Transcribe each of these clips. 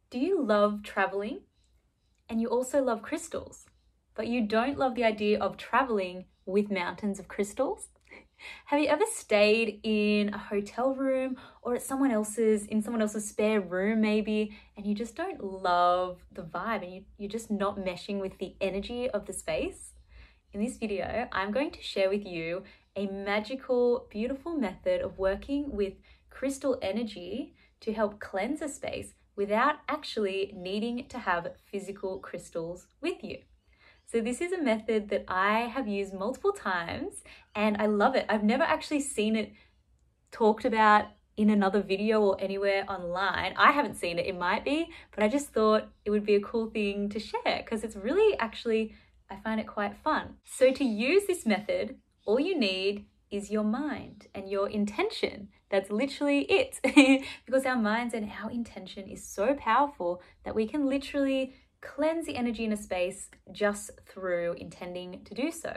Do you love traveling and you also love crystals, but you don't love the idea of traveling with mountains of crystals? Have you ever stayed in a hotel room or at someone else's spare room maybe, and you just don't love the vibe and you're just not meshing with the energy of the space? In this video, I'm going to share with you a magical, beautiful method of working with crystal energy to help cleanse a space without actually needing to have physical crystals with you. So this is a method that I have used multiple times and I love it. I've never actually seen it talked about in another video or anywhere online. I haven't seen it, it might be, but I just thought it would be a cool thing to share because it's really actually, I find it quite fun. So to use this method, all you need is your mind and your intention. That's literally it. Because our minds and our intention is so powerful that we can literally cleanse the energy in a space just through intending to do so.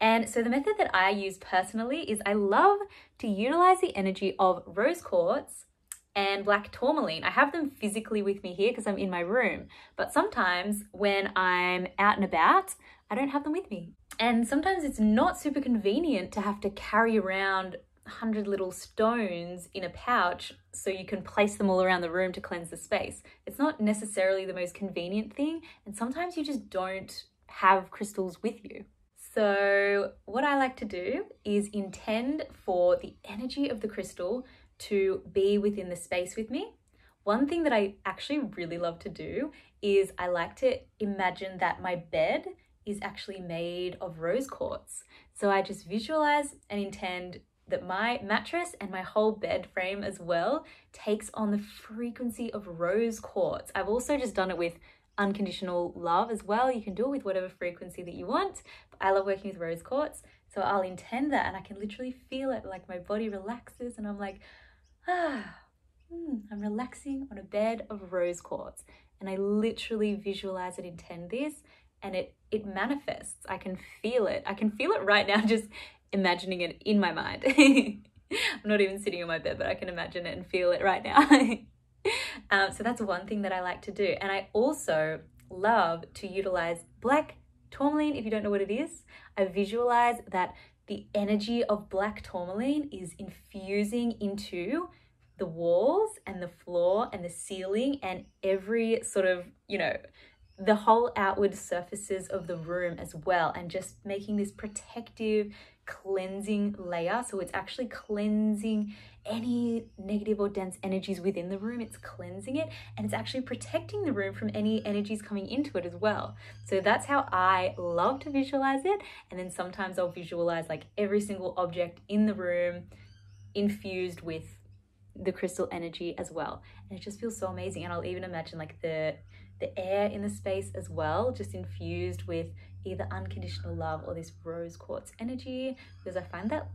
And so the method that I use personally is I love to utilize the energy of rose quartz and black tourmaline. I have them physically with me here because I'm in my room, but sometimes when I'm out and about, I don't have them with me. And sometimes it's not super convenient to have to carry around 100 little stones in a pouch so you can place them all around the room to cleanse the space. It's not necessarily the most convenient thing, and sometimes you just don't have crystals with you. So what I like to do is intend for the energy of the crystal to be within the space with me. One thing that I actually really love to do is I like to imagine that my bed is actually made of rose quartz. So I just visualize and intend that my mattress and my whole bed frame as well takes on the frequency of rose quartz. I've also just done it with unconditional love as well. You can do it with whatever frequency that you want, but I love working with rose quartz. So I'll intend that and I can literally feel it, like my body relaxes and I'm like, I'm relaxing on a bed of rose quartz. And I literally visualize and intend this and it manifests. I can feel it. I can feel it right now just imagining it in my mind. I'm not even sitting on my bed, but I can imagine it and feel it right now. So that's one thing that I like to do. And I also love to utilize black tourmaline. If you don't know what it is, I visualize that the energy of black tourmaline is infusing into the walls and the floor and the ceiling and every sort of, the whole outward surfaces of the room as well, and just making this protective cleansing layer. So it's actually cleansing any negative or dense energies within the room. It's cleansing it and it's actually protecting the room from any energies coming into it as well. So that's how I love to visualize it. And then sometimes I'll visualize like every single object in the room infused with the crystal energy as well. And it just feels so amazing. And I'll even imagine like the air in the space as well, just infused with either unconditional love or this rose quartz energy, because I find that,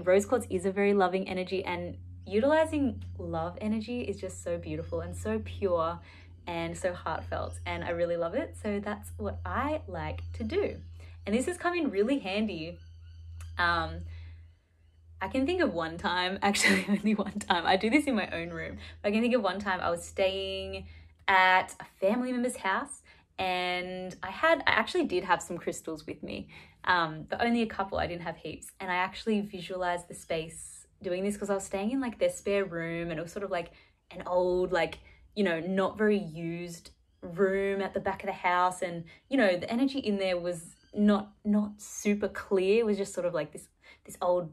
rose quartz is a very loving energy, and utilizing love energy is just so beautiful and so pure and so heartfelt, and I really love it. So that's what I like to do. And this has come in really handy. I can think of one time, actually only one time, I do this in my own room, but I can think of one time I was staying at a family member's house and I actually did have some crystals with me, but only a couple. I didn't have heaps. And I actually visualized the space doing this because I was staying in like their spare room, and it was sort of like an old, like, not very used room at the back of the house. And, the energy in there was not super clear. It was just sort of like this old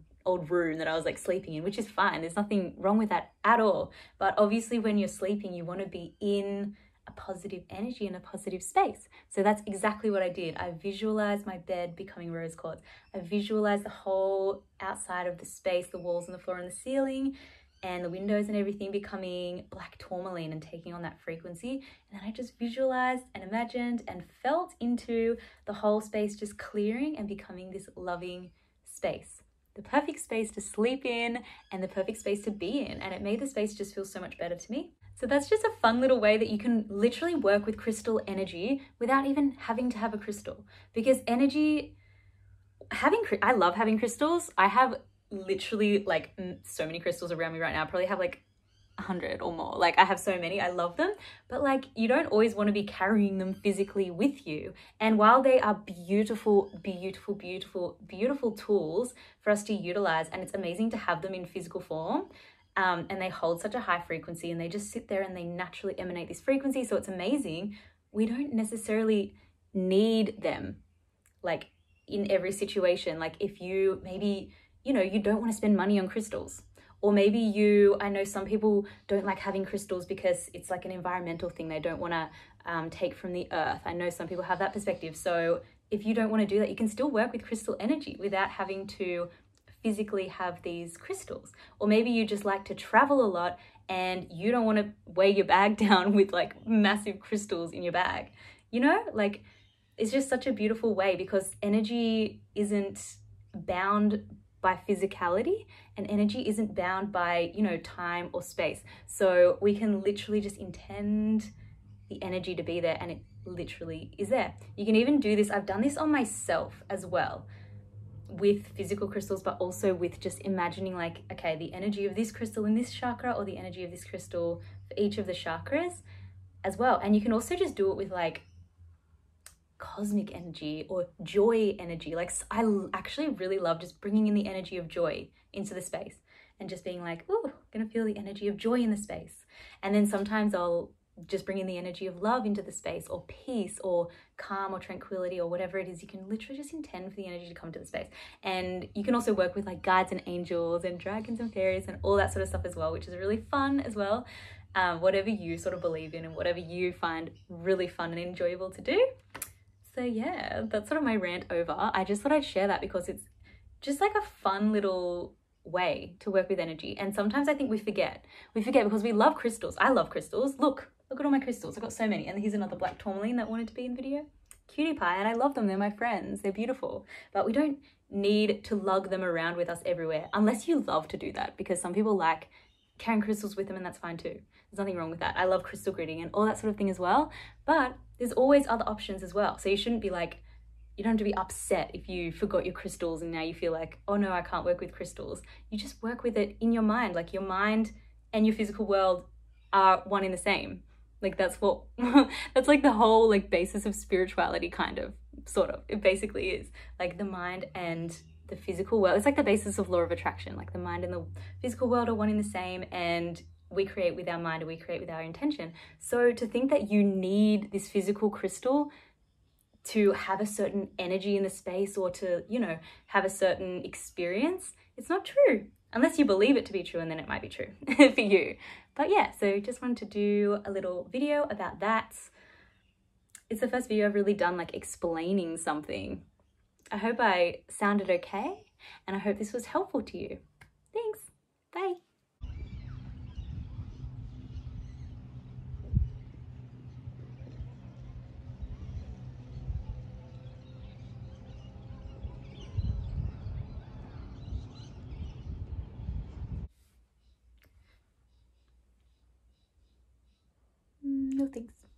room that I was like sleeping in, which is fine. There's nothing wrong with that at all. But obviously when you're sleeping, you want to be in a positive energy and a positive space. So that's exactly what I did. I visualized my bed becoming rose quartz. I visualized the whole outside of the space, the walls and the floor and the ceiling and the windows and everything becoming black tourmaline and taking on that frequency. And then I just visualized and imagined and felt into the whole space just clearing and becoming this loving space. The perfect space to sleep in and the perfect space to be in. And it made the space just feel so much better to me. So that's just a fun little way that you can literally work with crystal energy without even having to have a crystal. Because energy, I love having crystals. I have literally like so many crystals around me right now. I probably have like 100 or more. Like I have so many, I love them, but like you don't always want to be carrying them physically with you. And while they are beautiful, beautiful, beautiful, beautiful tools for us to utilize, and it's amazing to have them in physical form, and they hold such a high frequency and they just sit there and they naturally emanate this frequency. So it's amazing. We don't necessarily need them like in every situation. Like if you maybe, you know, you don't want to spend money on crystals, or maybe I know some people don't like having crystals because it's like an environmental thing. They don't want to take from the earth. I know some people have that perspective. So if you don't want to do that, you can still work with crystal energy without having to physically have these crystals. Or maybe you just like to travel a lot and you don't want to weigh your bag down with like massive crystals in your bag. You know, like it's just such a beautiful way, because energy isn't bound by physicality and energy isn't bound by, you know, time or space. So we can literally just intend the energy to be there and it literally is there. You can even do this. I've done this on myself as well with physical crystals, but also with just imagining like, okay, the energy of this crystal in this chakra, or the energy of this crystal for each of the chakras as well. And you can also just do it with like cosmic energy or joy energy. Like I actually really love just bringing in the energy of joy into the space and just being like, oh, gonna feel the energy of joy in the space. And then sometimes I'll just bring in the energy of love into the space, or peace or calm or tranquility or whatever it is. You can literally just intend for the energy to come to the space. And you can also work with like guides and angels and dragons and fairies and all that sort of stuff as well, which is really fun as well. Whatever you sort of believe in and whatever you find really fun and enjoyable to do. So yeah, that's sort of my rant over. I just thought I'd share that because it's just like a fun little way to work with energy. And sometimes I think we forget because we love crystals. I love crystals. Look at all my crystals. I've got so many. And here's another black tourmaline that wanted to be in video. Cutie pie. And I love them. They're my friends. They're beautiful. But we don't need to lug them around with us everywhere, unless you love to do that, because some people like carrying crystals with them, and that's fine too. There's nothing wrong with that. I love crystal gritting and all that sort of thing as well. But there's always other options as well. So you shouldn't be like, you don't have to be upset if you forgot your crystals and now you feel like, oh no, I can't work with crystals. You just work with it in your mind. Like your mind and your physical world are one in the same. Like that's what, that's like the whole like basis of spirituality, kind of, sort of. It basically is like the mind and the physical world. It's like the basis of law of attraction. Like the mind and the physical world are one in the same, and we create with our mind and we create with our intention. So to think that you need this physical crystal to have a certain energy in the space, or to, you know, have a certain experience, it's not true. Unless you believe it to be true, and then it might be true for you. But yeah, so just wanted to do a little video about that. It's the first video I've really done like explaining something. I hope I sounded okay, and I hope this was helpful to you. Thanks. Bye. No thanks.